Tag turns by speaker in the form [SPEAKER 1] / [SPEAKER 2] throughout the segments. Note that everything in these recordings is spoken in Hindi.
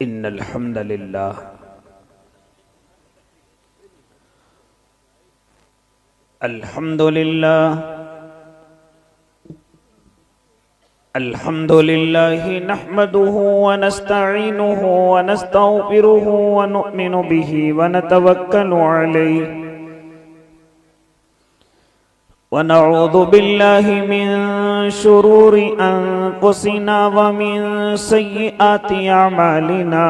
[SPEAKER 1] इन्नल हम्दलिल्लाह अल्हम्दुलिल्लाह नहमदुहु व नस्तईनुहु व नस्तगफिरुहु व नुमिनु बिही व नतवक्कलु अलैहि व नऊज़ु बिल्लाहि मिन शुरूरि अनफुसिना व मिन सय्यिआति अमालिना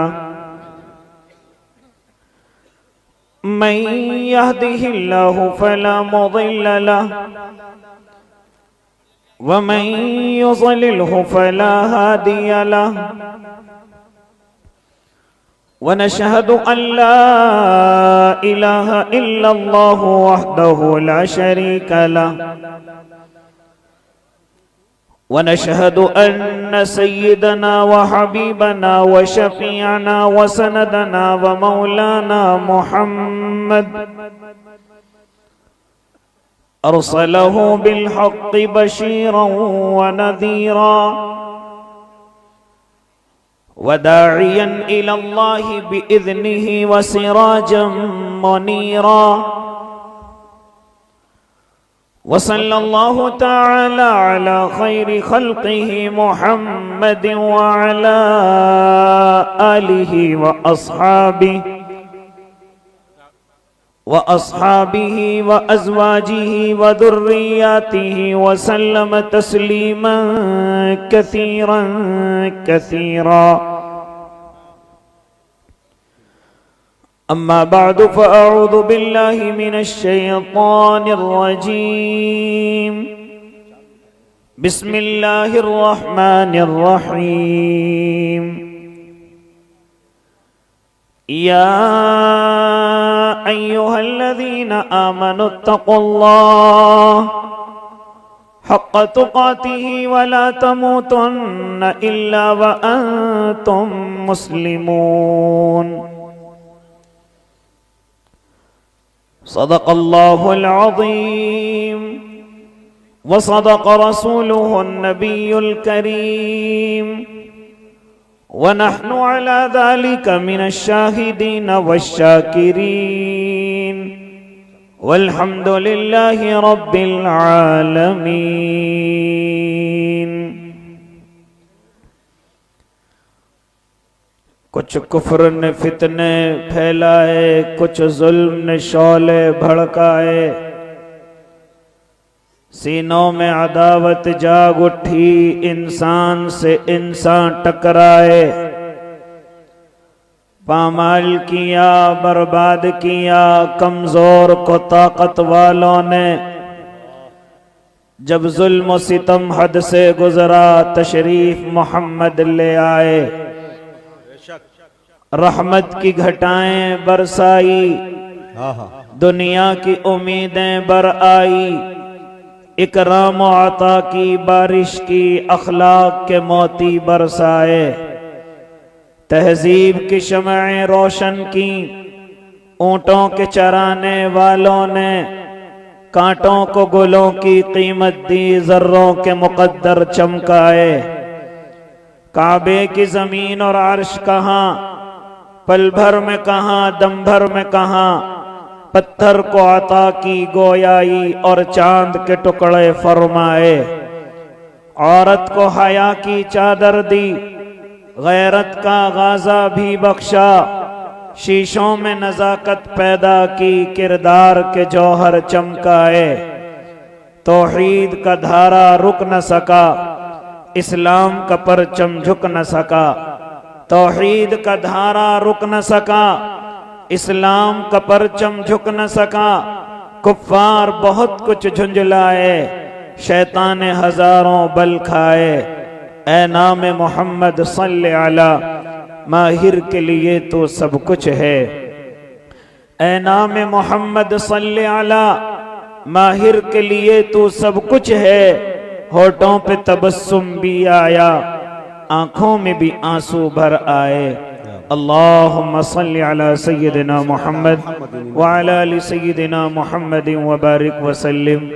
[SPEAKER 1] मन यहदिहिल्लाहु फला मुदिल्ल लहु व मन युज़लिल्हु फला हादिय लहु व नशहदु अन ला इलाहा इल्लल्लाहु वहदहु ला शरीका लहु व नशहदु अन्न सय्यदना व हबीबना व शफीअना व सनदना व मौलाना मुहम्मद अरसलहु बिलहक़्क़ि बशीरन व नज़ीरा व दाइयन इलल्लाहि बिइज़्निहि व सिराजन मुनीरा व सल्लल्लाहु तआला अला खैरि खल्क़िहि मुहम्मद व अला आलिहि व अस्हाबिही व अज़वाजिही व दुर्रियातिही व सल्लम तस्लीमन कसीरन कसीरा। अम्मा बअदु फ़अऊज़ु बिल्लाहि मिनश शैतानिर रजीम। बिस्मिल्लाहिर रहमानिर रहीम। या अय्युहल्लज़ीना आमनुत्तक़ुल्लाह हक़्क़ तुक़ातिही व ला तमूतुन्न इल्ला व अंतुम मुस्लिमून। सदक़ल्लाहुल अज़ीम व सदक़ रसूलुहुन नबियुल करीम व नहनु अला ज़ालिका मिनश शाहिदीन वश्शाकिरीन वल्हम्दुलिल्लाहि रब्बिल आलमीन। कुछ कुफ्र ने फितने फैलाए, कुछ जुल्म ने शौले भड़काए, सीनों में अदावत जाग उठी, इंसान से इंसान टकराए, पामाल किया, बर्बाद किया कमजोर को ताकत वालों ने। जब जुल्म और सितम हद से गुजरा, तशरीफ मोहम्मद ले आए, रहमत की घटाएं बरसाई, दुनिया की उम्मीदें बर आई, इकराम व अता की बारिश की, अखलाक के मोती बरसाए, तहजीब की शमएं रोशन की, ऊँटों के चराने वालों ने कांटों को गुलों की कीमत दी, जर्रों के मुकद्दर चमकाए। काबे की जमीन और अर्श कहाँ, पल भर में कहाँ, दम भर में कहाँ, पत्थर को अता की गोयाई और चांद के टुकड़े फरमाए। औरत को हया की चादर दी, गैरत का गाजा भी बख्शा, शीशों में नजाकत पैदा की, किरदार के जौहर चमकाए। तौहीद का धारा रुक न सका, इस्लाम का परचम झुक न सका। तौहीद का धारा रुक न सका, इस्लाम का परचम झुक न सका। कुफ्फार बहुत कुछ झुंझलाए, शैतान हजारों बल खाए। ए नाम मोहम्मद सल्ले अला, माहिर के लिए तो सब कुछ है। ए नाम मोहम्मद सल्ले अला, माहिर के लिए तो सब कुछ है। होठों पे तबस्सुम भी आया, आंखों में भी आंसू भर आए। अल्लाहुम्मा सल्ली अला सय्यिदिना मुहम्मद व अला आलि सय्यिदिना मुहम्मद व बारिक व सल्लिम।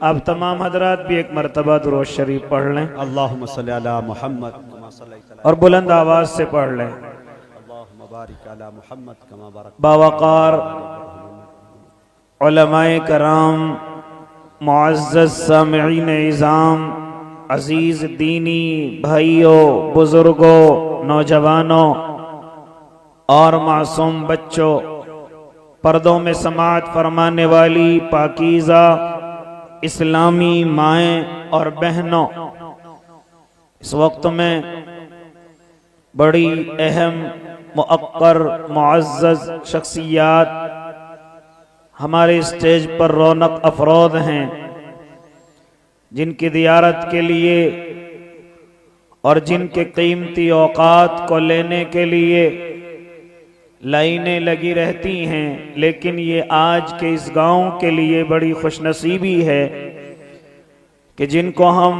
[SPEAKER 1] आप तमाम हजरात भी एक मरतबा दुरूद शरीफ पढ़ लें।
[SPEAKER 2] अल्लाहुम्मा सल्ली अला मुहम्मद
[SPEAKER 1] और बुलंद आवाज से पढ़ लें। बावकार उलमाए कराम, मुअज़्ज़ज़ सामिईन इज़ाम, अजीज़ दीनी भाइयों, बुजुर्गों, नौजवानों और मासूम बच्चों, पर्दों में समाअत फरमाने वाली पाकीज़ा इस्लामी माएँ और बहनों, इस वक्त में बड़ी अहम मुअक्कर मुअज़्ज़ज़ शख्सियात हमारे स्टेज पर रौनक अफरोज हैं, जिनकी ज़ियारत के लिए और जिनके कीमती औकात को लेने के लिए लाइनें लगी रहती हैं। लेकिन ये आज के इस गांव के लिए बड़ी खुशनसीबी है कि जिनको हम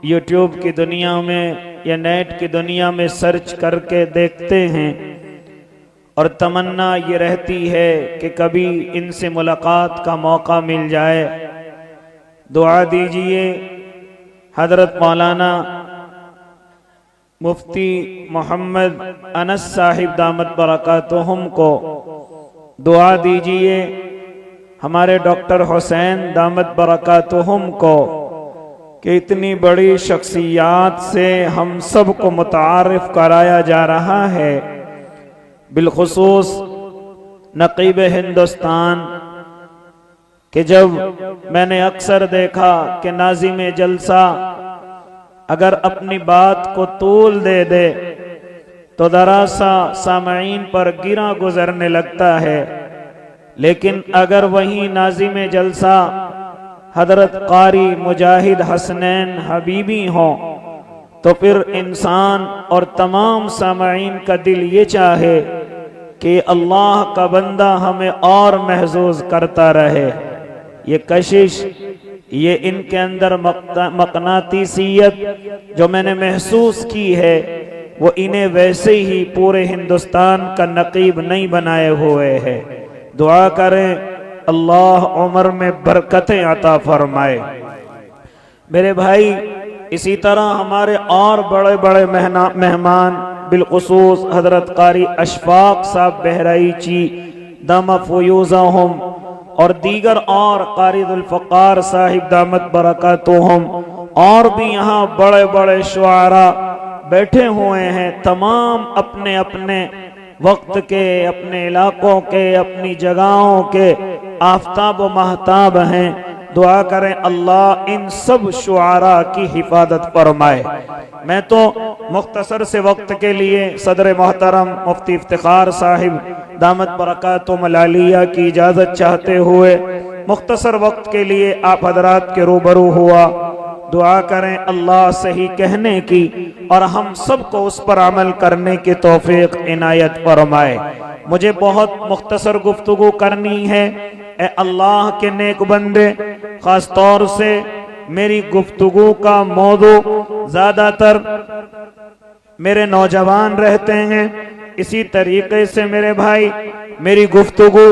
[SPEAKER 1] यूट्यूब की दुनिया में या नेट की दुनिया में सर्च करके देखते हैं और तमन्ना ये रहती है कि कभी इनसे मुलाकात का मौका मिल जाए। दुआ दीजिए हजरत मौलाना मुफ्ती मोहम्मद अनस साहिब दामत बरकातुहुम को, दुआ दीजिए हमारे डॉक्टर हुसैन दामत बरकातुहुम को कि इतनी बड़ी शख्सियात से हम सब को मुतारिफ कराया जा रहा है। बिलखुसूस नकीब हिंदुस्तान कि जब मैंने अक्सर देखा कि नाज़िम जलसा अगर अपनी बात को तूल दे तो दरासा सामईन पर गिरा गुजरने लगता है, लेकिन अगर वही नाज़िम जलसा हजरत कारी मुजाहिद हसनैन हबीबी हो तो फिर इंसान और तमाम सामईन का दिल ये चाहे कि अल्लाह का बंदा हमें और महसूस करता रहे। ये कशिश, ये इनके अंदर मकनातीसियत जो मैंने महसूस की है, वो इन्हें वैसे ही पूरे हिंदुस्तान का नकीब नहीं बनाए हुए है। दुआ करें अल्लाह उम्र में बरकतें अता फरमाए। मेरे भाई, इसी तरह हमारे और बड़े बड़े मेहमान बिलखुसूस हजरत कारी अशफाक साहब बहराइची दामा फयूज़ाहुम और दीगर और कारी दुल फ़क़ार साहिब दामत बरकातुहुम और भी यहाँ बड़े बड़े शुआरा बैठे हुए हैं। तमाम अपने अपने वक्त के, अपने इलाकों के, अपनी जगहों के आफताब व महताब हैं। दुआ करें अल्लाह इन सब शुआरा की हिफाजत फरमाए। मैं तो मुख्तसर से वक्त के लिए सदर मोहतरम मुफ्ती इफ्तिखार साहिब दामत बरकातुहुम अलिया की इजाज़त चाहते हुए मुख्तसर वक्त के लिए आप हजरात के रूबरू हुआ। दुआ करें अल्लाह सही कहने की और हम सबको उस पर अमल करने की तौफीक इनायत फरमाए। मुझे बहुत मुख्तसर गुफ्तगू करनी है। ए अल्लाह के नेक बंदे, खास तौर से मेरी गुफ्तगू का मौजू ज्यादातर मेरे नौजवान रहते हैं। इसी तरीके से मेरे भाई, मेरी गुफ्तगू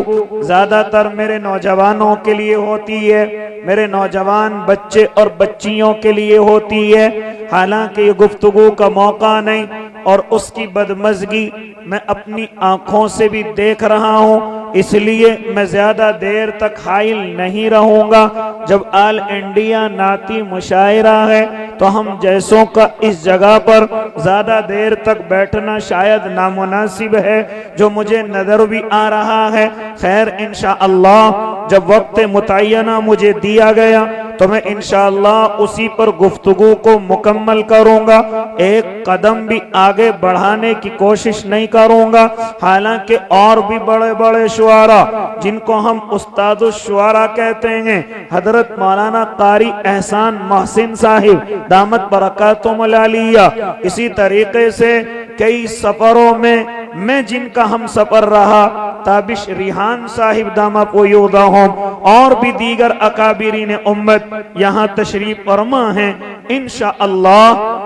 [SPEAKER 1] ज्यादातर मेरे नौजवानों के लिए होती है, मेरे नौजवान बच्चे और बच्चियों के लिए होती है। हालांकि ये गुफ्तगू का मौका नहीं और उसकी बदमज़गी मैं अपनी आंखों से भी देख रहा हूँ, इसलिए मैं ज्यादा देर तक हाइल नहीं रहूंगा। जब ऑल इंडिया नाती मुशायरा है तो हम जैसों का इस जगह पर ज्यादा देर तक बैठना शायद नामुनासिब है, जो मुझे नजर भी आ रहा है। खैर इंशाअल्लाह जब वक्त मुतय्यना मुझे दिया गया तो मैं इंशाअल्लाह उसी पर गुफ्तगू को मुकम्मल करूंगा। एक कदम भी आगे बढ़ाने की कोशिश नहीं करूंगा। हालांकि और भी बड़े बड़े शुआरा जिनको हम उस्तादुश शुआरा कहते हैं, हजरत मौलाना कारी एहसान मोहसिन साहिब दामत बरकातुहुम अलिया, इसी तरीके से कई सफरों में मैं जिनका हम सफर रहा, ताबिश रिहान साहिब दामा फयूज़ाहुम और भी दीगर अकाबिरीन उम्मत यहाँ तशरीफ फरमा हैं। इंशाअल्लाह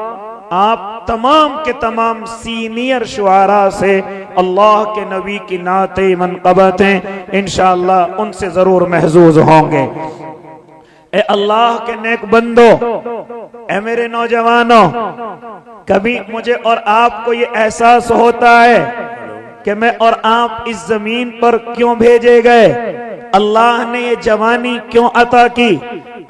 [SPEAKER 1] आप तमाम के तमाम सीनियर शुआरा से अल्लाह के नबी की नाते मनक़बतें इंशाअल्लाह उनसे जरूर महजूज होंगे। ए अल्लाह के नेक बंदो, ए मेरे नौजवानों, कभी मुझे और आपको ये एहसास होता है कि मैं और आप इस जमीन पर क्यों भेजे गए, अल्लाह ने ये जवानी क्यों अता की,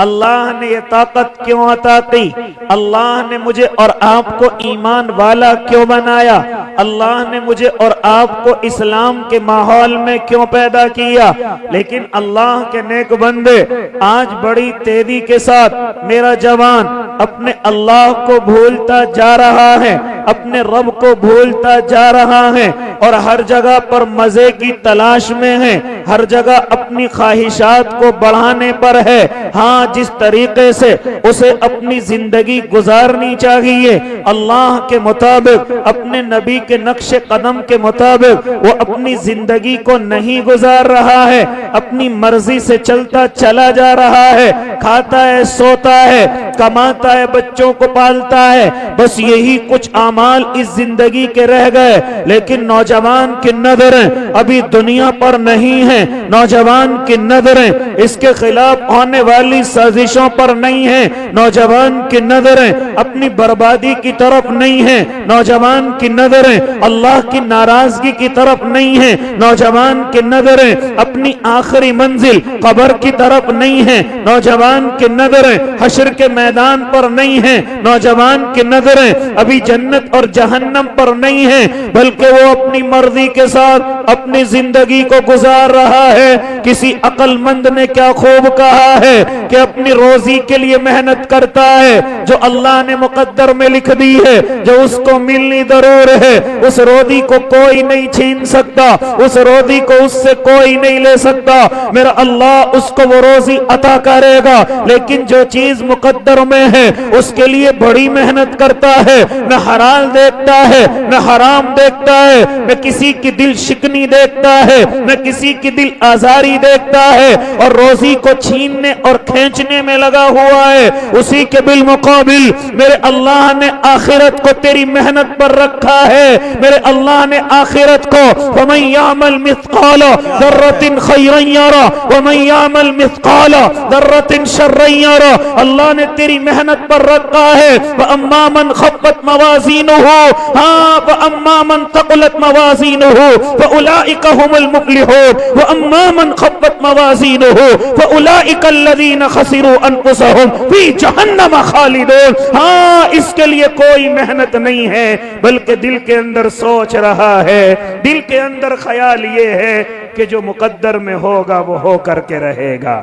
[SPEAKER 1] अल्लाह ने ये ताकत क्यों अता की, अल्लाह ने मुझे और आपको ईमान वाला क्यों बनाया, अल्लाह ने मुझे और आपको इस्लाम के माहौल में क्यों पैदा किया। लेकिन अल्लाह के नेक बंदे आज बड़ी तेजी के साथ मेरा जवान अपने अल्लाह को भूलता जा रहा है, अपने रब को भूलता जा रहा है और हर जगह पर मजे की तलाश में है, हर जगह अपनी ख्वाहिशात को बढ़ाने पर है। हाँ, जिस तरीके से उसे अपनी जिंदगी गुजारनी चाहिए अल्लाह के मुताबिक, अपने नबी के नक्शे कदम के मुताबिक, वो अपनी जिंदगी को नहीं गुजार रहा है, अपनी मर्जी से चलता चला जा रहा है, खाता है, सोता है, कमाता है, बच्चों को पालता है, बस यही कुछ आमाल इस जिंदगी के रह गए। लेकिन नौजवान की नजरें अभी दुनिया पर नहीं है, नौजवान की नजरें इसके खिलाफ होने वाली साजिशों पर नहीं है, नौजवान की नजरें अपनी बर्बादी की तरफ नहीं है, नौजवान की नजरें अल्लाह की नाराजगी की तरफ नहीं है, नौजवान की नजरें अपनी आखिरी मंजिल कब्र की तरफ नहीं है, नौजवान की नजरें हश्र के मैदान पर नहीं है, नौजवान की नजरें अभी जन्नत और जहन्नम पर नहीं है, बल्कि वो अपनी मर्जी के साथ अपनी जिंदगी को गुजार रहा है। किसी अक्लमंद ने क्या खूब कहा है कि अपनी रोजी के लिए मेहनत करता है, जो अल्लाह ने मुकद्दर में लिख दी है, जो उसको मिलनी जरूर है, उस रोजी को कोई नहीं छीन सकता, उस रोजी को उससे कोई नहीं ले सकता। मेरा अल्लाह उसको वो रोजी अता करेगा। लेकिन जो चीज मुकद्दर में है उसके लिए बड़ी मेहनत करता है, न हलाल देखता है न हराम देखता है, न किसी की दिल शिकनी देखता है न किसी की दिल आजारी देखता है, और रोजी को छीनने और खींचने में लगा हुआ है। उसी के बिलमुकाबिल मेरे अल्लाह ने आखिरत को तेरी मेहनत पर रखा है। मेरे अल्लाह ने आखिरत को वमन यामल मिस्काल दर्रतिन खैरन यरा वमन यामल मिस्काल दर्रतिन शर्रन यरा, अल्लाह ने तेरी मेहनत पर रखा है। व अम्मा मन खफ्फत मवाज़ीनुहु, हाँ व अम्मा मन तक़ुलत मवाज़ीनुहु फउलाइका हुमुल मुफ़्लिहून व अम्मा मन खफ्फत मवाज़ीनुहु फउलाइका अल्लज़ीना खसिरू अनफुसहुम फी जहन्नम खालिदून। हाँ, इसके लिए कोई मेहनत नहीं है, बल्कि दिल के अंदर सोच रहा है, दिल के अंदर ख्याल ये है कि जो मुकद्दर में होगा वो हो करके रहेगा।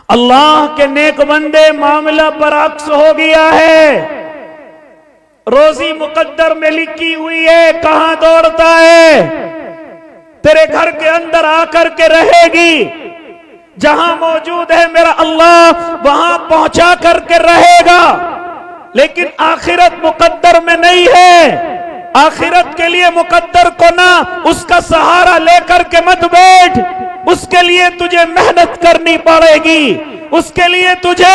[SPEAKER 1] अल्लाह के नेक बंदे मामला बरअक्स हो गया है। रोजी मुकद्दर में लिखी हुई है, कहां दौड़ता है? तेरे घर के अंदर आकर के रहेगी। जहां मौजूद है मेरा अल्लाह वहां पहुंचा करके रहेगा। लेकिन आखिरत मुकद्दर में नहीं है। आखिरत के लिए मुकद्दर को ना उसका सहारा लेकर के मत बैठ, उसके लिए तुझे मेहनत करनी पड़ेगी, उसके लिए तुझे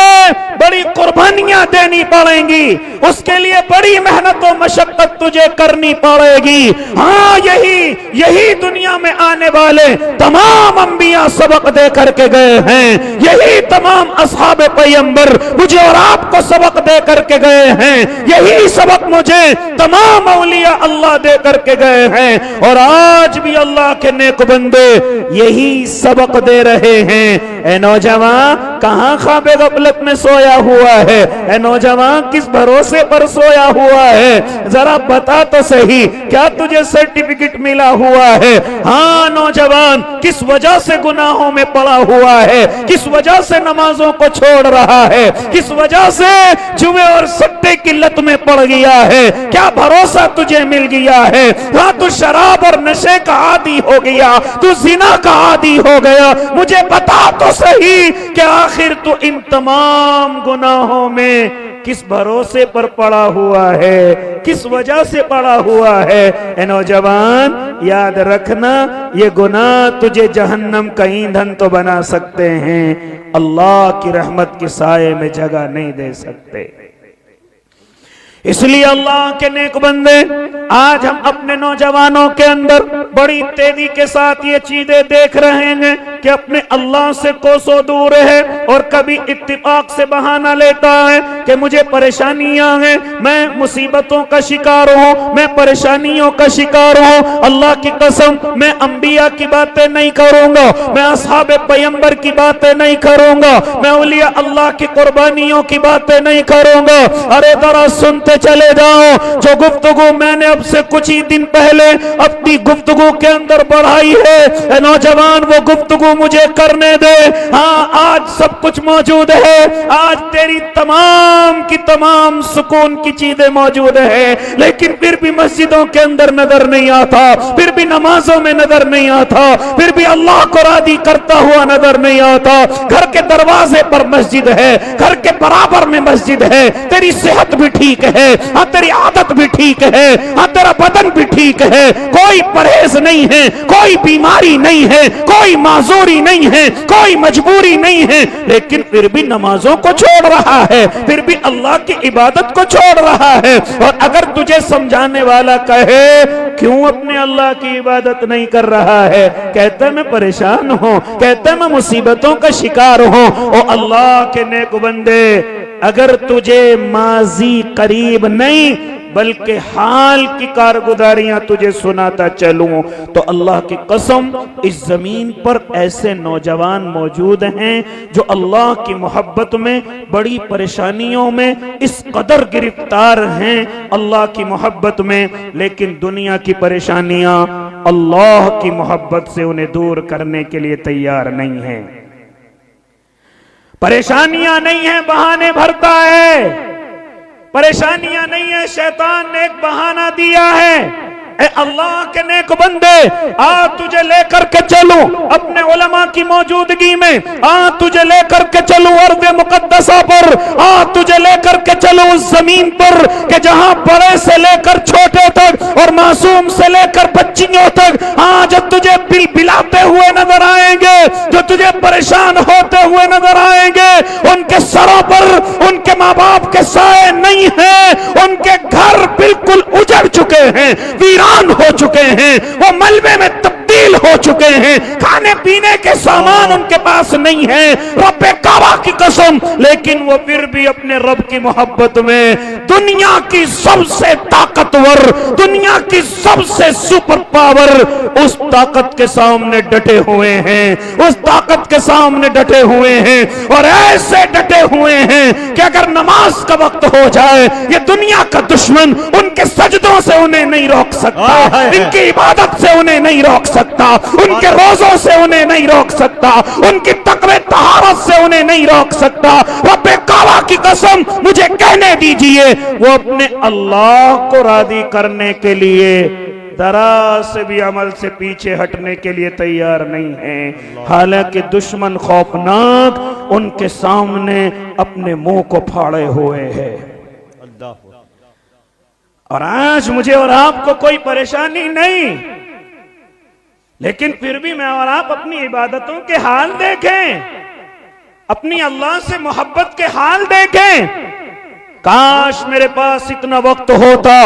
[SPEAKER 1] बड़ी कुर्बानियां देनी पड़ेंगी, उसके लिए बड़ी मेहनत और मशक्कत तुझे करनी पड़ेगी। हाँ, यही दुनिया में आने वाले तमाम अंबिया सबक दे करके गए हैं, यही तमाम असहाबे पैगंबर मुझे और आपको सबक दे करके गए हैं, यही सबक मुझे तमाम औलिया अल्लाह दे करके गए हैं, और आज भी अल्लाह के नेक बंदे यही सबक दे रहे हैं। ए नौजवान, कहां ख्वाबे गफलत में सोया हुआ है? ए नौजवान, किस भरोसे पर सोया हुआ है? जरा बता तो सही, क्या तुझे सर्टिफिकेट मिला हुआ है? हाँ नौजवान, किस वजह से गुनाहों में पड़ा हुआ है? किस वजह से नमाजों को छोड़ रहा है? किस वजह से जुए और सट्टे की लत में पड़ गया है? क्या भरोसा तुझे मिल गया है? हाँ, तू शराब और नशे का आदी हो गया, तू जिना का आदी हो गया। मुझे बता तो सही कि आखिर तू इन तमाम गुनाहों में किस भरोसे पर पड़ा हुआ है, किस वजह से पड़ा हुआ है? ए नौजवान, याद रखना, ये गुनाह तुझे जहन्नम का ईंधन तो बना सकते हैं, अल्लाह की रहमत के साये में जगह नहीं दे सकते। इसलिए अल्लाह के नेक बंदे, आज हम अपने नौजवानों के अंदर बड़ी तेजी के साथ ये चीजें देख रहे हैं कि अपने अल्लाह से कोसों दूर है और कभी इत्तिफाक से बहाना लेता है कि मुझे परेशानियां हैं, मैं मुसीबतों का शिकार हूं, मैं परेशानियों का शिकार हूं। अल्लाह की कसम, मैं अंबिया की बातें नहीं करूंगा, मैं असहाबे पैगंबर की बातें नहीं करूंगा, मैं औलिया अल्लाह की कुर्बानियों की बातें नहीं करूंगा। अरे जरा सुनते चले जाओ, जो गुफ्तगू मैंने अब से कुछ ही दिन पहले अपनी गुफ्तगू के अंदर बढ़ाई है, नौजवान वो गुफ्तगू मुझे करने दे। हाँ, आज सब कुछ मौजूद है, आज तेरी तमाम की तमाम सुकून की चीजें मौजूद है, लेकिन फिर भी मस्जिदों के अंदर नजर नहीं आता, फिर भी नमाजों में नजर नहीं आता, फिर भी अल्लाह को राजी करता हुआ नजर नहीं आता। घर के दरवाजे पर मस्जिद है, घर के बराबर में मस्जिद है, तेरी सेहत भी ठीक है, हाँ तेरी आदत भी ठीक है, हाँ तेरा बदन भी ठीक है, कोई परहेज नहीं है, कोई बीमारी नहीं है, कोई माजूरी नहीं है, कोई मजबूरी नहीं है, लेकिन फिर भी नमाजों को छोड़ रहा है, फिर भी अल्लाह की इबादत को छोड़ रहा है। और अगर तुझे समझाने वाला कहे क्यों अपने अल्लाह की इबादत नहीं कर रहा है, कहता मैं परेशान हूं, कहता मैं मुसीबतों का शिकार हूं। ओ अल्लाह के नेक बंदे, अगर तुझे माजी करीब नहीं बल्कि हाल की कारगुजारियां तुझे सुनाता चलूं, तो अल्लाह की कसम इस जमीन पर ऐसे नौजवान मौजूद हैं जो अल्लाह की मोहब्बत में, बड़ी परेशानियों में इस कदर गिरफ्तार हैं अल्लाह की मोहब्बत में, लेकिन दुनिया की परेशानियां अल्लाह की मोहब्बत से उन्हें दूर करने के लिए तैयार नहीं है। परेशानियां नहीं है, बहाने भरता है, परेशानियां नहीं है, शैतान ने एक बहाना दिया है। ए अल्लाह के नेक बंदे, आ तुझे लेकर के चलूं अपने उलमा की मौजूदगी में, आ तुझे लेकर के चलूं अर्ज़ मुक़द्दसा पर, आ तुझे लेकर के चलूं उस जमीन पर कि जहां बड़े से लेकर छोटे तक और मासूम से लेकर बच्चियों तक, हाँ जो तुझे बिलबिलाते हुए नजर आएंगे, जो तुझे परेशान होते हुए नजर आएंगे, उनके सरों पर उनके माँ बाप के साए नहीं है, उनके घर बिल्कुल उजड़ चुके हैं, वीरान हो चुके हैं, वो मलबे में तब्दील हो चुके हैं, खाने पीने के सामान उनके पास नहीं है, रब्बे काबा की कसम, लेकिन वो फिर भी अपने रब की मोहब्बत में दुनिया की सबसे ताकतवर, दुनिया की सबसे सुपर पावर उस ताकत के सामने डटे हुए हैं, उस ताकत के सामने डटे हुए हैं, और ऐसे डटे हुए हैं कि अगर नमाज का वक्त हो जाए, ये दुनिया का दुश्मन उनके सजदों से उन्हें नहीं रोक सकता, इनकी इबादत से उन्हें नहीं रोक सकता, उनके रोजों से उन्हें नहीं रोक सकता, उनकी तकवे तहारत से उन्हें नहीं रोक सकता। रब्बे काबा की कसम, मुझे कहने दीजिए, वो अपने अल्लाह को राजी करने के लिए जरा से भी अमल से पीछे हटने के लिए तैयार नहीं है, हालांकि दुश्मन खौफनाक उनके सामने अपने मुंह को फाड़े हुए है। और आज मुझे और आपको कोई परेशानी नहीं, लेकिन फिर भी मैं और आप अपनी इबादतों के हाल देखें, अपनी अल्लाह से मोहब्बत के हाल देखें। काश मेरे पास इतना वक्त होता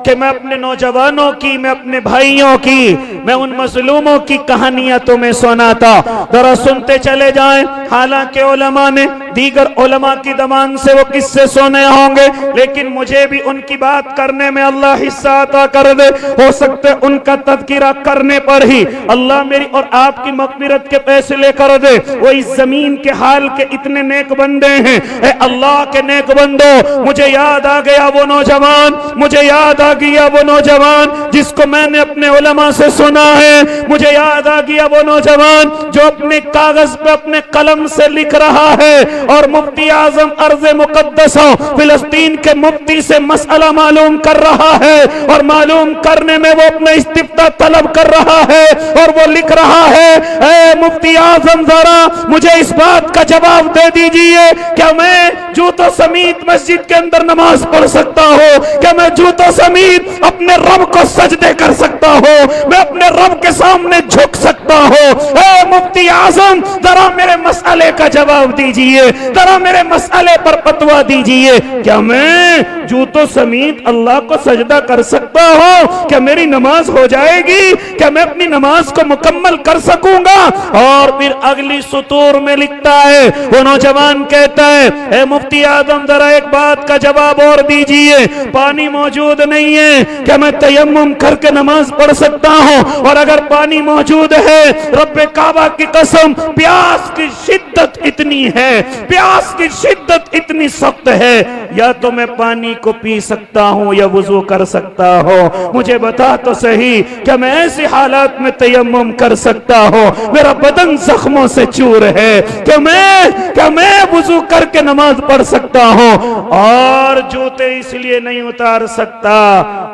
[SPEAKER 1] कि मैं अपने नौजवानों की, मैं अपने भाइयों की, मैं उन मजलूमों की कहानियां तुम्हें सुनाता। जरा सुनते चले जाएं। हालांकि उलमा ने, दीगर उलमा की ज़बान से वो किस्से सुने होंगे, लेकिन मुझे भी उनकी बात करने में अल्लाह हिस्सा अता कर दे। हो सकता है उनका तज़किरा करने पर ही अल्लाह मेरी और आपकी मग़फ़िरत के फैसले कर दे। वो इस जमीन के हाल के इतने नेक बंदे हैं। ए अल्लाह के नेक बंदो, मुझे याद आ गया वो नौजवान, मुझे याद आ गया वो नौजवान जिसको मैंने अपने उलमा से सुना है। मुझे याद आ गया वो नौजवान जो अपने कागज पे अपने कलम से लिख रहा है और मुफ्ती आजम अर्ज़ मुक़द्दसा फिलिस्तीन के मुफ्ती से मसला मालूम कर रहा है, और मालूम करने में वो अपना इस्तिफ्ता तलब कर रहा है, और वो लिख रहा है, ए मुफ्ती आजम जरा मुझे इस बात का जवाब दे दीजिए, क्या मैं जूतों समेत मस्जिद के अंदर नमाज पढ़ सकता हूँ? क्या मैं जूतों समेत अपने रब को सजदे कर सकता हूँ? मैं अपने रब के सामने झुक सकता हूँ? ए मुफ्ती आजम जरा मेरे मसले का जवाब दीजिए, जरा मेरे मसले पर फतवा दीजिए, क्या मैं जूतों समेत अल्लाह को सजदा कर सकता हूँ? क्या मेरी नमाज हो जाएगी? क्या मैं अपनी नमाज को मुकम्मल कर सकूंगा? और फिर अगली सुतूर में लिखता है, वो नौजवान कहता है, ए मुफ्ती आजम जरा एक बात का जवाब और दीजिए, पानी मौजूद नहीं है, क्या मैं तयम्मुम करके नमाज पढ़ सकता हूँ? और अगर पानी मौजूद है, रब्बे काबा की कसम, प्यास की शिद्दत इतनी है, प्यास की शिद्दत इतनी सख्त है, या तो मैं पानी को पी सकता हूँ या वुजू कर सकता हूँ। मुझे बता तो सही, क्या मैं ऐसे हालात में तयम्मुम कर सकता हूँ? मेरा बदन जख्मों से चूर है, क्या मैं वुजू करके नमाज पढ़ सकता हूँ? और जूते इसलिए नहीं उतार सकता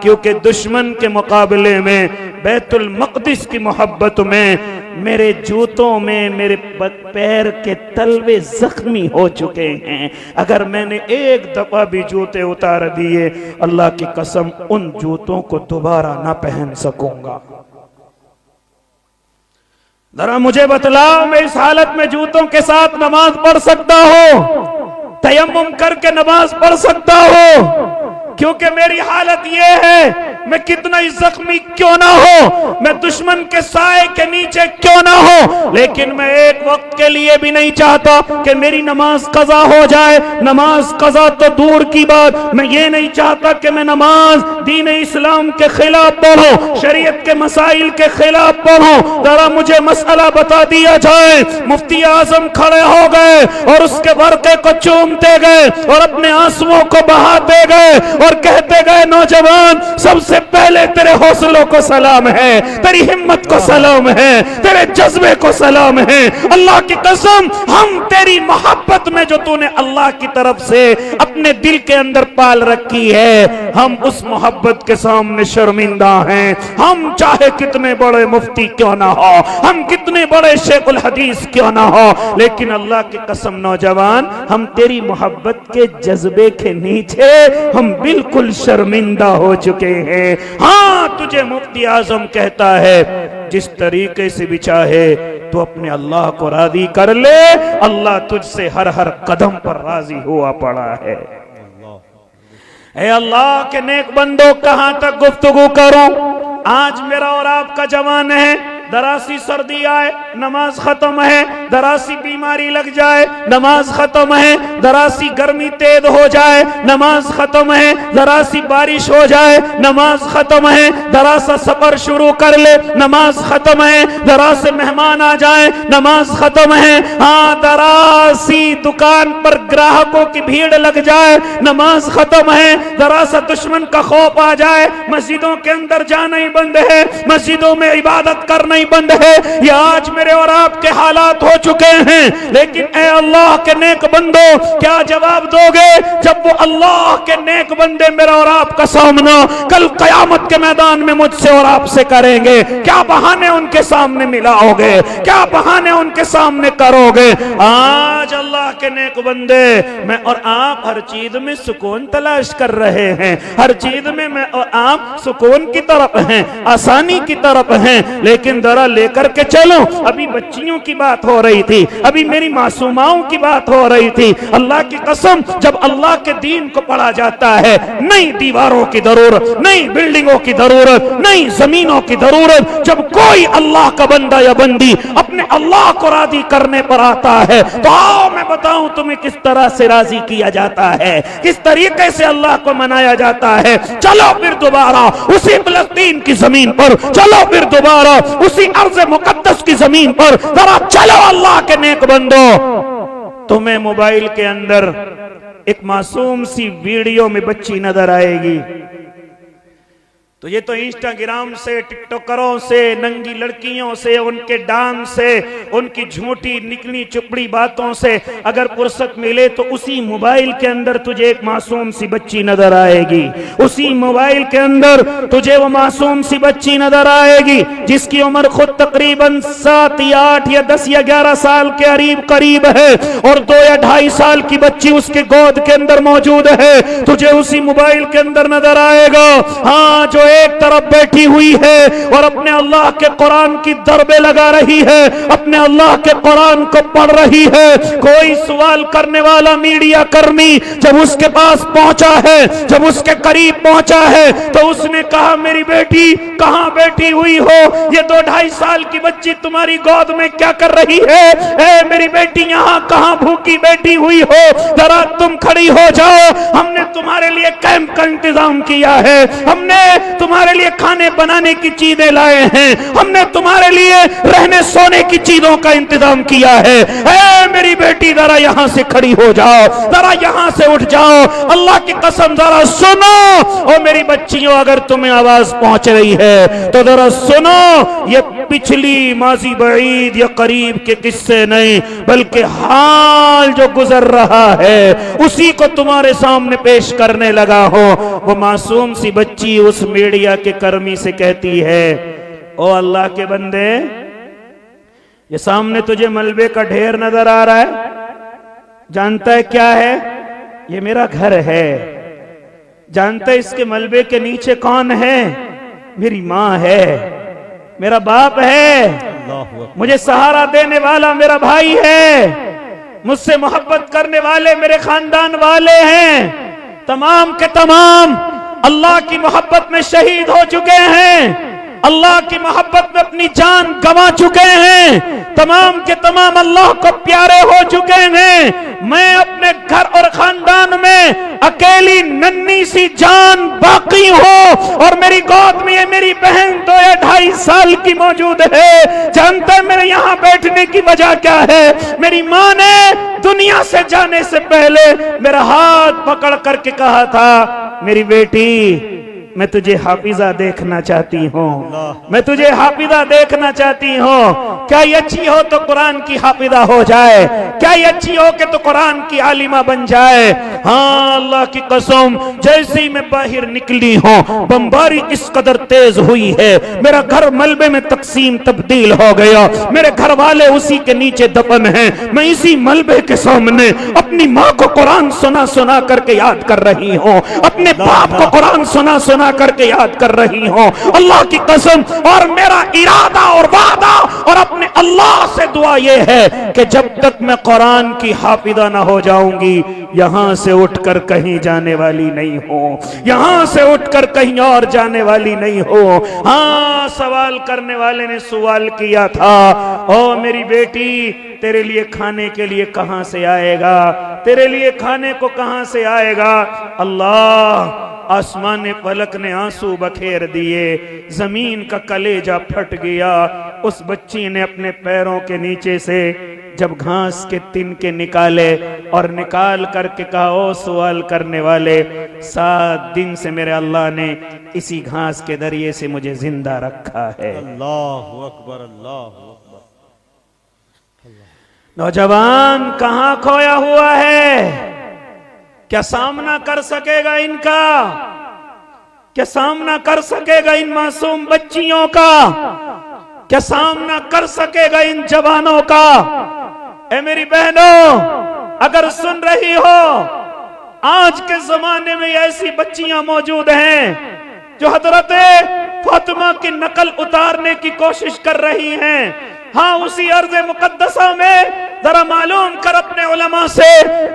[SPEAKER 1] क्योंकि दुश्मन के मुकाबले में बैतुल मक़दिस की मोहब्बत में मेरे जूतों में मेरे पैर के तलवे जख्मी हो चुके हैं। अगर मैंने एक दफा भी जूते उतार दिए, अल्लाह की कसम उन जूतों को दोबारा ना पहन सकूंगा। जरा मुझे बतलाओ, मैं इस हालत में जूतों के साथ नमाज पढ़ सकता हूं? तयम्मुम करके नमाज पढ़ सकता हूं? क्योंकि मेरी हालत यह है, मैं कितना ही जख्मी क्यों ना हो, मैं दुश्मन के साए के नीचे क्यों ना हो, लेकिन मैं एक वक्त के लिए भी नहीं चाहता कि मेरी नमाज कज़ा हो जाए। नमाज कज़ा तो दूर की बात, मैं ये नहीं चाहता कि मैं नमाज दीन इस्लाम के खिलाफ पढ़ूं, शरीयत के मसाइल के खिलाफ पढ़ूं। जरा मुझे मसला बता दिया जाए। मुफ्ती आजम खड़े हो गए और उसके वर्के को चूमते गए और अपने आंसुओं को बहाते गए और कहते गए, नौजवान, सबसे पहले तेरे हौसलों को सलाम है, तेरी हिम्मत को सलाम है, तेरे जज्बे को सलाम है। अल्लाह की कसम, हम तेरी मोहब्बत में जो तूने अल्लाह की तरफ से अपने दिल के अंदर पाल रखी है, हम उस मोहब्बत के सामने शर्मिंदा हैं। हम चाहे कितने बड़े मुफ्ती क्यों ना हो, हम कितने बड़े शेखुल हदीस क्यों ना हो, लेकिन अल्लाह की कसम नौजवान, हम तेरी मोहब्बत के जज्बे के नीचे हम बिल्कुल शर्मिंदा हो चुके हैं। हाँ, तुझे मुफ्ती आजम कहता है, जिस तरीके से भी चाहे तो अपने अल्लाह को राजी कर ले, अल्लाह तुझसे हर हर कदम पर राजी हुआ पड़ा है। ए अल्लाह के नेक बंदो, कहां तक गुफ्तगू करूं? आज मेरा और आपका जवान है, दरासी सर्दी आए नमाज खत्म है, दरासी बीमारी लग जाए नमाज खत्म है, दरासी गर्मी तेज हो जाए नमाज खत्म है, दरासी बारिश हो जाए नमाज खत्म है, दरासा सफर शुरू कर ले नमाज खत्म है, दरा से मेहमान आ जाए नमाज खत्म है, हाँ दरासी दुकान पर ग्राहकों की भीड़ लग जाए नमाज खत्म है, दरा सा दुश्मन का खौफ आ जाए, मस्जिदों के अंदर जाना ही बंद है, मस्जिदों में इबादत करना बंद है। ये आज मेरे और आपके हालात हो चुके हैं। लेकिन ए अल्लाह के नेक बंदो, क्या जवाब दोगे जब वो अल्लाह के नेक बंदे मेरा और आपका सामना कल कयामत के मैदान में मुझसे और आपसे करेंगे? क्या बहाने उनके सामने मिलाओगे? क्या बहाने उनके सामने करोगे? आज अल्लाह के नेक बंदे, मैं और आप हर चीज में सुकून तलाश कर रहे हैं, हर चीज में मैं और आप सुकून की तरफ हैं, आसानी की तरफ हैं, लेकिन जरा लेकर के चलो। अभी बच्चियों की बात हो रही थी, अभी मेरी मासूमाओं की बात हो रही थी। अल्लाह की कसम, जब अल्लाह के दीन को पढ़ा जाता है, नई दीवारों की जरूरत, नई बिल्डिंगों की जरूरत, नई जमीनों की जरूरत, जब कोई अल्लाह का बंदा या बंदी अपने अल्लाह को राजी करने पर आता है, तो आओ मैं बताऊं तुम्हें किस तरह से राजी किया जाता है, किस तरीके से अल्लाह को मनाया जाता है। चलो फिर दोबारा उसी फिलिस्तीन की जमीन पर, चलो फिर दोबारा उसी अर्ज़ मुकद्दस की जमीन पर, जरा चलो अल्लाह के नेक बंदो। तुम्हें मोबाइल के अंदर एक मासूम सी वीडियो में बच्ची नजर आएगी, तो ये तो इंस्टाग्राम से, टिकटॉकरों से, नंगी लड़कियों से, उनके डांस से, उनकी झूठी निकली चुपड़ी बातों से अगर फुर्सत मिले तो उसी मोबाइल के अंदर तुझे एक मासूम सी बच्ची नजर आएगी, उसी मोबाइल के अंदर तुझे वो मासूम सी बच्ची नजर आएगी जिसकी उम्र खुद तकरीबन 7 या 8 या 10 या 11 साल के करीब है, और 2 या 2.5 साल की बच्ची उसके गोद के अंदर मौजूद है। तुझे उसी मोबाइल के अंदर नजर आएगा, हाँ, जो एक तरफ बैठी हुई है और अपने अल्लाह के कुरान की दरबे लगा रही है, अपने अल्लाह के कुरान को पढ़ रही है। कोई सवाल करने वाला मीडिया कर्मी जब उसके पास पहुंचा है, जब उसके करीब पहुंचा है, तो उसने कहा मेरी बेटी कहां बैठी हुई हो? ये 2-2.5 साल की बच्ची तुम्हारी गोद में क्या कर रही है? ए मेरी बेटी यहाँ कहां भूखी बैठी हुई हो? जरा तुम खड़ी हो जाओ, हमने तुम्हारे लिए कैंप का इंतजाम किया है, हमने तुम्हारे लिए खाने बनाने की चीजें लाए हैं, हमने तुम्हारे लिए रहने सोने की चीजों का इंतजाम किया है। ए मेरी बेटी जरा यहाँ से खड़ी हो जाओ, जरा यहाँ से उठ जाओ, अल्लाह की कसम जरा सुनो। ओ मेरी बच्चियों, अगर तुम्हें आवाज पहुंच रही है तो जरा सुनो, ये पिछली माजी बईद या करीब के किस्से नहीं, बल्कि हाल जो गुजर रहा है उसी को तुम्हारे सामने पेश करने लगा हो। वो मासूम सी बच्ची उस मीडिया के कर्मी से कहती है, ओ अल्लाह के बंदे, ये सामने तुझे मलबे का ढेर नजर आ रहा है, जानता है क्या है? ये मेरा घर है। जानता है इसके मलबे के नीचे कौन है? मेरी माँ है, मेरा बाप है, मुझे सहारा देने वाला मेरा भाई है, मुझसे मोहब्बत करने वाले मेरे खानदान वाले हैं। तमाम के तमाम अल्लाह की मोहब्बत में शहीद हो चुके हैं, अल्लाह की मोहब्बत में अपनी जान गंवा चुके हैं, तमाम के तमाम अल्लाह को प्यारे हो चुके हैं। मैं अपने घर और खानदान में अकेली नन्ही सी जान बाकी हूँ और मेरी गोद में ये मेरी बहन 2 या 2.5 साल की मौजूद है। जानते हैं मेरे यहाँ बैठने की वजह क्या है? मेरी माँ ने दुनिया से जाने से पहले मेरा हाथ पकड़ करके कहा था, मेरी बेटी मैं तुझे हाफिजा देखना चाहती हूँ, मैं तुझे हाफिजा देखना चाहती हूँ। क्या ये अच्छी हो तो कुरान की हाफिजा हो जाए, क्या ये अच्छी हो कि तो कुरान की आलिमा बन जाए। हाँ अल्लाह की कसम, जैसे ही मैं बाहर निकली हूँ बमबारी इस कदर तेज हुई है, मेरा घर मलबे में तकसीम तब्दील हो गया, मेरे घर वाले उसी के नीचे दफन हैं, मैं इसी मलबे के सामने अपनी माँ को कुरान सुना सुना करके याद कर रही हूँ, अपने बाप को कुरान सुना सुना करके याद कर रही हूँ। अल्लाह की कसम, और मेरा इरादा और वादा और अपने अल्लाह से दुआ यह है कि जब तक मैं कुरान की हाफिजा ना हो जाऊंगी, यहां से उठकर कहीं जाने वाली नहीं हूँ, यहां से उठकर कहीं और जाने वाली नहीं हूँ। हाँ, सवाल करने वाले ने सवाल किया था, ओ मेरी बेटी तेरे लिए खाने के लिए कहां से आएगा, तेरे लिए खाने को कहां से आएगा? अल्लाह, आसमान फलक ने आंसू बखेर दिए, जमीन का कलेजा फट गया। उस बच्ची ने अपने पैरों के नीचे से जब घास के तिनके निकाले और निकाल करके कहा, ओ सवाल करने वाले, 7 दिन से मेरे अल्लाह ने इसी घास के दरिये से मुझे जिंदा रखा है।
[SPEAKER 2] अल्लाहु अकबर, अल्लाहु अकबर।
[SPEAKER 1] नौजवान कहां खोया हुआ है? क्या सामना कर सकेगा इनका? क्या सामना कर सकेगा इन मासूम बच्चियों का? क्या सामना कर सकेगा इन जवानों का? ए मेरी बहनों, अगर सुन रही हो, आज के जमाने में ऐसी बच्चियां मौजूद हैं जो हजरत फातिमा की नकल उतारने की कोशिश कर रही हैं। हाँ, उसी अर्ज़ मुकद्दसा में जरा मालूम कर अपने उलमा से,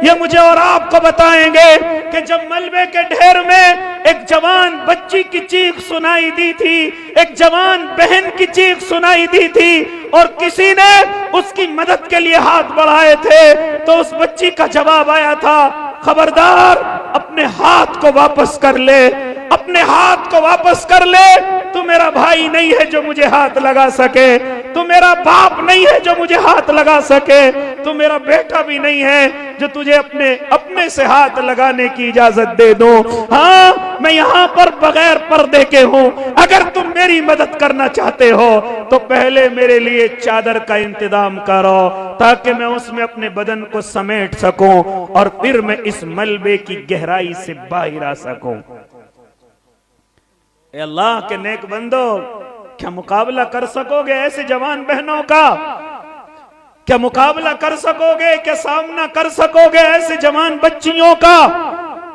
[SPEAKER 1] ये मुझे और आपको बताएंगे कि जब मलबे के ढेर में एक जवान बच्ची की चीख सुनाई दी थी, एक जवान बहन की चीख सुनाई दी थी और किसी ने उसकी मदद के लिए हाथ बढ़ाए थे, तो उस बच्ची का जवाब आया था, खबरदार अपने हाथ को वापस कर ले, अपने हाथ को वापस कर ले। तू मेरा भाई नहीं है जो मुझे हाथ लगा सके, तू मेरा बाप नहीं है जो मुझे हाथ लगा सके, तू मेरा बेटा भी नहीं है जो तुझे अपने से हाथ लगाने की इजाजत दे दो। हाँ, मैं यहाँ पर बगैर पर्दे के हूँ, अगर तुम मेरी मदद करना चाहते हो तो पहले मेरे लिए चादर का इंतजाम करो ताकि मैं उसमें अपने बदन को समेट सकूं और फिर मैं इस मलबे की गहराई से बाहर आ सकूं। अल्लाह के नेक बंदो, क्या मुकाबला कर सकोगे ऐसे जवान बहनों का? क्या मुकाबला कर सकोगे, क्या सामना कर सकोगे ऐसे जवान बच्चियों का?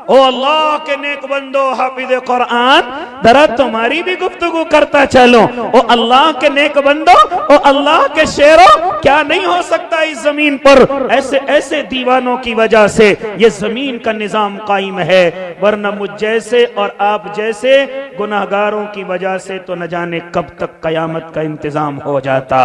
[SPEAKER 1] ओ अल्लाह के नेक बंदो हाफिज कुरान, जरा तुम्हारी भी गुफ्तगू करता चलो। ओ अल्लाह के नेक बंदो, ओ अल्लाह के शेरों, क्या नहीं हो सकता इस जमीन पर ऐसे ऐसे दीवानों की वजह से ये जमीन का निजाम कायम है, वरना मुझ जैसे और आप जैसे गुनाहगारों की वजह से तो न जाने कब तक कयामत का इंतजाम हो जाता,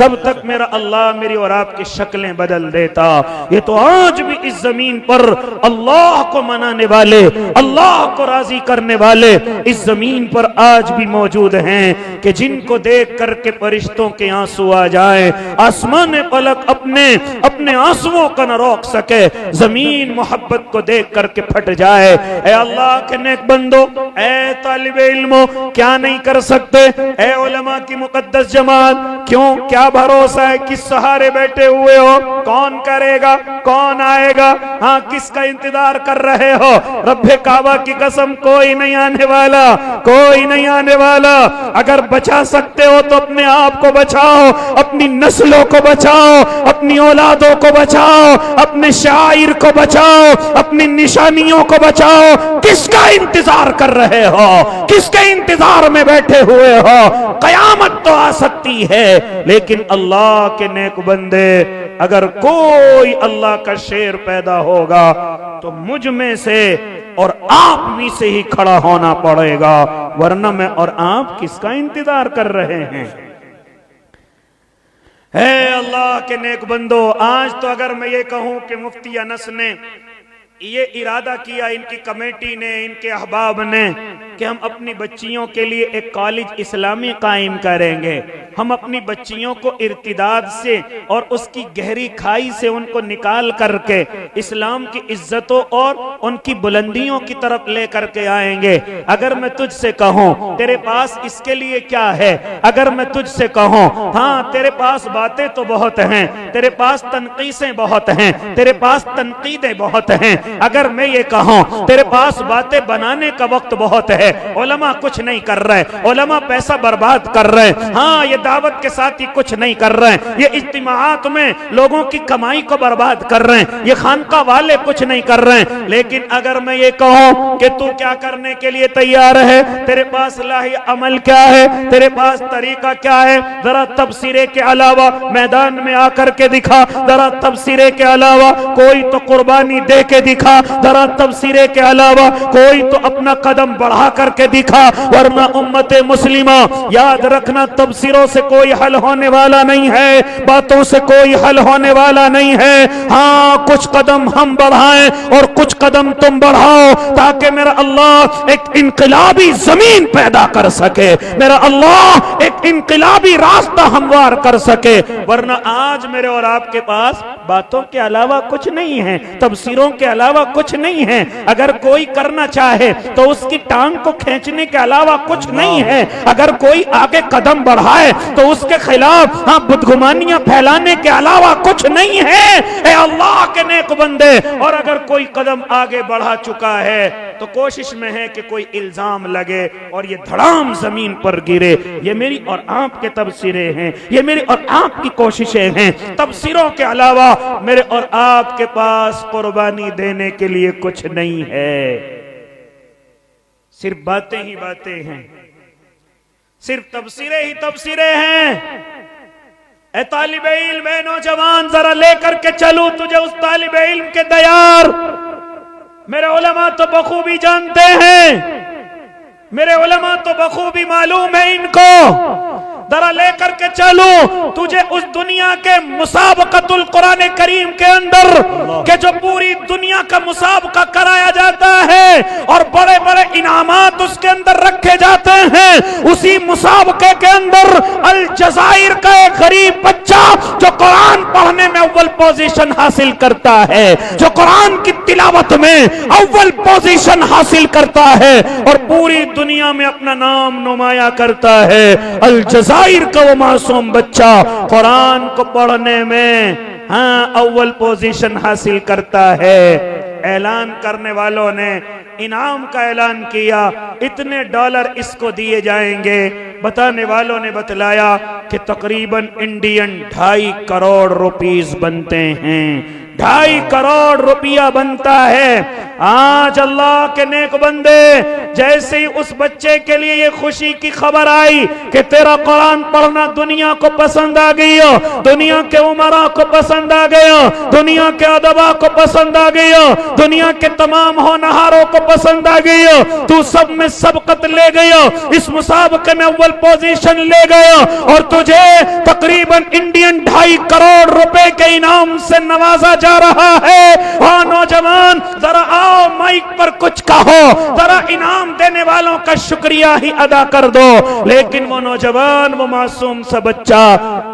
[SPEAKER 1] कब तक मेरा अल्लाह मेरी और आपकी शक्लें बदल देता। ये तो आज भी इस जमीन पर अल्लाह को मनाने वाले, अल्लाह को राजी करने वाले इस जमीन पर आज भी मौजूद हैं कि जिनको देख करके फरिश्तों के आंसू आ जाए, आसमान पलक अपने अपने आंसुओं को न रोक सके, जमीन मोहब्बत को देख करके फट जाए। ए अल्लाह के नेक बंदो, ए तालिबे इल्मो, क्या नहीं कर सकते? ए उलमा की मुकद्दस जमात, क्यों क्या भरोसा है? किस सहारे बैठे हुए हो? कौन करेगा, कौन आएगा? हाँ, किसका इंतजार कर रहे हो? रब्बे काबा की कसम, कोई नहीं आने वाला, कोई नहीं आने वाला। अगर बचा सकते हो तो अपने आप को बचाओ, अपनी नस्लों को बचाओ, अपनी औलादों को बचाओ, अपने शायर को बचाओ, अपनी निशानियों को बचाओ। किसका इंतजार कर रहे हो? किसके इंतजार में बैठे हुए हो? कयामत तो आ सकती है, लेकिन अल्लाह के नेक बंदे, अगर कोई अल्लाह का शेर पैदा होगा तो मुझ में से और आप में से ही खड़ा होना पड़ेगा, वरना मैं और आप किसका इंतजार कर रहे हैं? है अल्लाह के नेक बंदो, आज तो अगर मैं ये कहूं कि मुफ्ती अनस ने ये इरादा किया, इनकी कमेटी ने, इनके अहबाब ने, कि हम अपनी बच्चियों के लिए एक कॉलेज इस्लामी कायम करेंगे, हम अपनी बच्चियों को इर्तिदाद से और उसकी गहरी खाई से उनको निकाल करके इस्लाम की इज्जतों और उनकी बुलंदियों की तरफ ले करके आएंगे। अगर मैं तुझसे कहूं तेरे पास इसके लिए क्या है, अगर मैं तुझसे कहूं हाँ तेरे पास बातें तो बहुत हैं, तेरे पास तनकीसें बहुत हैं, तेरे पास तनकीदें बहुत हैं, अगर मैं ये कहूं तेरे पास बातें बनाने का वक्त बहुत है, उलमा कुछ नहीं कर रहे, उलमा पैसा बर्बाद कर रहे, हाँ ये दावत के साथ ही कुछ नहीं कर रहे, ये इज्तिमाआत में लोगों की कमाई को बर्बाद कर रहे हैं, ये खानका वाले कुछ नहीं कर रहे हैं। लेकिन अगर मैं ये कहूं कि तू क्या करने के लिए तैयार है, तेरे पास लाही अमल क्या है, तेरे पास तरीका क्या है, जरा तफसीरे के अलावा मैदान में आकर के दिखा, जरा तफसीरे के अलावा कोई तो कुर्बानी दे के दिखा, जरा तफसीरे के अलावा कोई तो अपना कदम बढ़ा करके दिखा, वरना उम्मत मुस्लिमा याद रखना, तफसीरों से कोई हल होने वाला नहीं है, बातों से कोई हल होने वाला नहीं है। हाँ, कुछ कदम हम बढ़ाएं और कुछ कदम तुम बढ़ाओ, ताकि मेरा अल्लाह एक इनकलाबी जमीन पैदा कर सके, मेरा अल्लाह एक इनकलाबी रास्ता हमवार कर सके। वरना आज मेरे और आपके पास बातों के अलावा कुछ नहीं है, तफसीरों के अलावा कुछ नहीं है। अगर कोई करना चाहे तो उसकी टांग को खींचने के अलावा कुछ नहीं है, अगर कोई आगे कदम बढ़ाए तो उसके खिलाफ हाँ बदगुमानियां फैलाने के अलावा कुछ नहीं है। ए अल्लाह के नेक बंदे, और अगर कोई कदम आगे बढ़ा चुका है तो कोशिश में है कि कोई इल्जाम लगे और ये धड़ाम जमीन पर गिरे। ये मेरी और आपके तबसीरे हैं, ये मेरी और आपकी कोशिशें हैं। तबसीरों के अलावा मेरे और आपके पास कुर्बानी देने के लिए कुछ नहीं है, सिर्फ बातें ही बातें हैं, सिर्फ तबसीरे ही तबसीरे हैं। ए तालिबे इल्म, ए नौजवान, जरा लेकर के चलूं तुझे उस तालिबे इल्म के दयार। मेरे उलमा तो बखूबी जानते हैं, मेरे उलमा तो बखूबी मालूम है इनको, जरा लेकर के चलूं तुझे उस दुनिया के मुसाबकतुल कुरान करीम के अंदर के जो पूरी दुनिया का मुसाबका कराया जाता है और बड़े बड़े इनामात उसके अंदर रखे जाते हैं, उसी मुसाबके के अंदर अलजायर का एक गरीब बच्चा जो कुरान पढ़ने में अव्वल पोजीशन हासिल करता है, जो कुरान की तिलावत में अव्वल पोजीशन हासिल करता है और पूरी दुनिया में अपना नाम नुमाया करता है, अलजायर का वो मासूम बच्चा कुरान को पढ़ने में हाँ अव्वल पोजीशन हासिल करता है। ऐलान करने वालों ने इनाम का ऐलान किया, इतने डॉलर इसको दिए जाएंगे। बताने वालों ने बतलाया कि तकरीबन इंडियन 2.5 करोड़ रुपीस बनते हैं। 2.5 करोड़ रुपया बनता है। आज अल्लाह के नेक बंदे, जैसे ही उस बच्चे के लिए ये खुशी की खबर आई कि तेरा कुरान पढ़ना दुनिया को पसंद आ गई हो, दुनिया के उमरा को पसंद आ गए हो, दुनिया के अदबा को पसंद आ गई हो, दुनिया के तमाम होनहारों को पसंद आ गई हो, तू सब में सबकत ले गई हो, इस मुसाबके में अव्वल पोजीशन ले गए हो और तुझे तकरीबन इंडियन 2.5 करोड़ रुपए के इनाम से नवाजा जा रहा है। हाँ नौजवान, जरा आओ माइक पर कुछ कहो, जरा इनाम देने वालों का शुक्रिया ही अदा कर दो। लेकिन वो नौजवान, वो मासूम सा बच्चा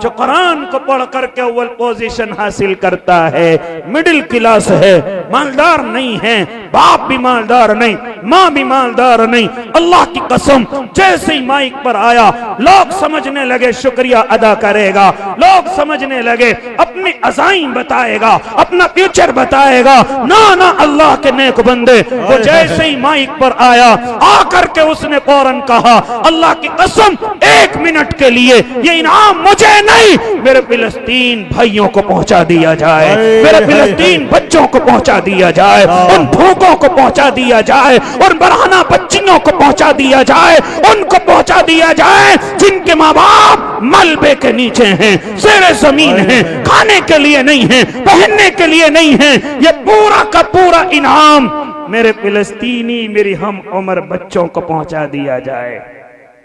[SPEAKER 1] जो कुरान को पढ़ करके अव्वल पोजीशन हासिल करता है, मिडिल क्लास है, मालदार नहीं है, बाप भी मालदार नहीं, माँ भी मालदार नहीं, अल्लाह की कसम जैसे ही माइक पर आया लोग समझने लगे शुक्रिया अदा करेगा, लोग समझने लगे अपनी अज़ाइम बताएगा, अपना फ्यूचर बताएगा। ना ना अल्लाह के नेक बंदे, वो जैसे ही माइक पर आया आकर के उसने फौरन कहा, अल्लाह की कसम 1 मिनट के लिए ये इनाम मुझे नहीं, मेरे फिलिस्तीन भाइयों को पहुंचा दिया जाए, मेरे फिलिस्तीन बच्चों को पहुंचा दिया जाए, उन भूखों को पहुंचा दिया जाए, उन बरहना बच्चियों को पहुंचा दिया जाए, उनको पहुंचा दिया जाए जिनके माँ बाप मलबे के नीचे हैं, ज़ेरे ज़मीन हैं, खाने के लिए नहीं है, पहनने के लिए नहीं है। ये पूरा का पूरा इनाम मेरे फिलिस्तीनी, मेरी हम उम्र बच्चों को पहुंचा दिया जाए।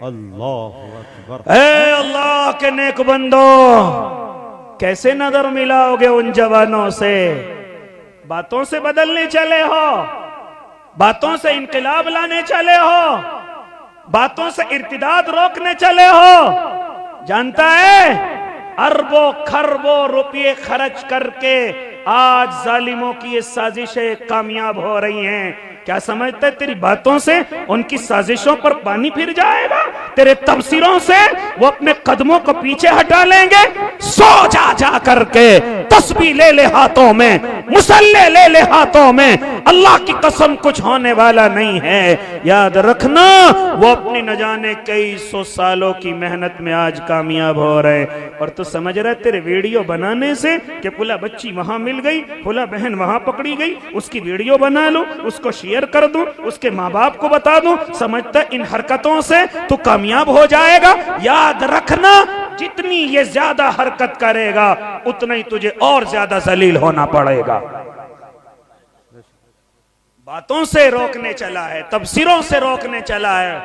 [SPEAKER 2] अल्लाह अकबर।
[SPEAKER 1] ऐ अल्लाह के नेक बंदो, कैसे नजर मिलाओगे उन जवानों से? बातों से बदलने चले हो, बातों से इनकलाब लाने चले हो, बातों से इर्तिदाद रोकने चले हो। जानता है अरबों खरबों रुपये खर्च करके आज जालिमों की ये साजिशें कामयाब हो रही हैं। क्या समझते तेरी बातों से उनकी साजिशों पर पानी फिर जाएगा? तेरे तफसीरों से वो अपने कदमों को पीछे हटा लेंगे? सो जा जा करके तस्बीह ले ले हाथों में, मुसल्ले ले ले हाथों में, अल्लाह की कसम कुछ होने वाला नहीं है। याद रखना वो अपनी न जाने कई 100 सालों की मेहनत में आज कामयाब हो रहे। और तू समझ रहा तेरे वीडियो बनाने से कि फुला बच्ची वहां मिल गई, फुला बहन वहां पकड़ी गई, उसकी वीडियो बना लो, उसको शेयर कर दूं, उसके माँ बाप को बता दूं, समझता इन हरकतों से तू कामयाब हो जाएगा? याद रखना जितनी ये ज्यादा हरकत करेगा उतना ही तुझे और ज्यादा जलील होना पड़ेगा। बातों से रोकने चला है, तफसीरों से रोकने चला है।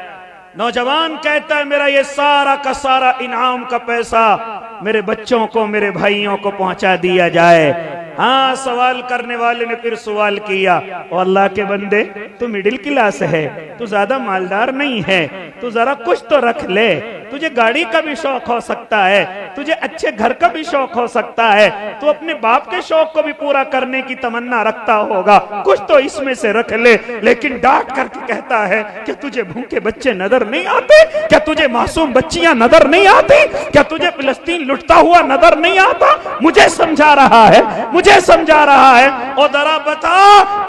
[SPEAKER 1] नौजवान कहता है मेरा ये सारा का सारा इनाम का पैसा मेरे बच्चों को, मेरे भाइयों को पहुंचा दिया जाए। हाँ, सवाल करने वाले ने फिर सवाल किया, ओ अल्लाह के बंदे, तू मिडिल क्लास है, तू ज्यादा मालदार नहीं है, तू जरा कुछ तो रख ले। तुझे गाड़ी का भी शौक हो सकता है, तुझे अच्छे घर का भी शौक हो सकता है, तू अपने बाप के शौक को भी पूरा करने की तमन्ना रखता होगा, कुछ तो इसमें से रख ले। लेकिन डांट करके कहता है कि तुझे भूखे बच्चे नजर नहीं आते? क्या तुझे मासूम बच्चियां नजर नहीं आती? क्या तुझे फिलिस्तीन लुटता हुआ नजर नहीं आता? मुझे समझा रहा है, मुझे समझा रहा है। और जरा बता,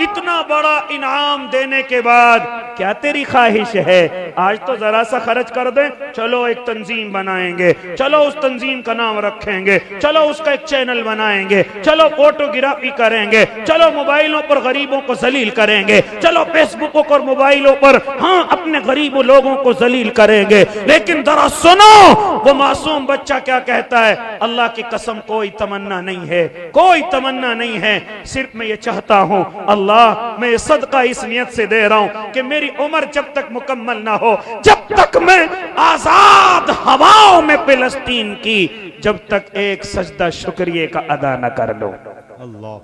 [SPEAKER 1] इतना बड़ा इनाम देने के बाद क्या तेरी ख्वाहिश है? आज तो जरा सा खर्च कर दे, चलो एक तंजीम बनाएंगे, चलो उस तंजीम का नाम रखेंगे, चलो उसका एक चैनल बनाएंगे, चलो फोटोग्राफी करेंगे, चलो मोबाइलों पर गरीबों को जलील करेंगे, चलो फेसबुकों और मोबाइलों पर हाँ अपने गरीबों लोगों को जलील करेंगे। लेकिन जरा सुनो, वो मासूम बच्चा क्या कहता है? अल्लाह की कसम कोई तमन्ना नहीं है, कोई तमन्ना नहीं है, सिर्फ मैं ये चाहता हूँ अल्लाह, मैं ये सदका इस नियत से दे रहा हूँ कि मेरी उम्र जब तक मुकम्मल ना हो, जब तक मैं आजाद हवाओं में फिलिस्तीन की, जब तक एक सजदा शुक्रिया का अदा न कर लो।
[SPEAKER 2] अल्लाह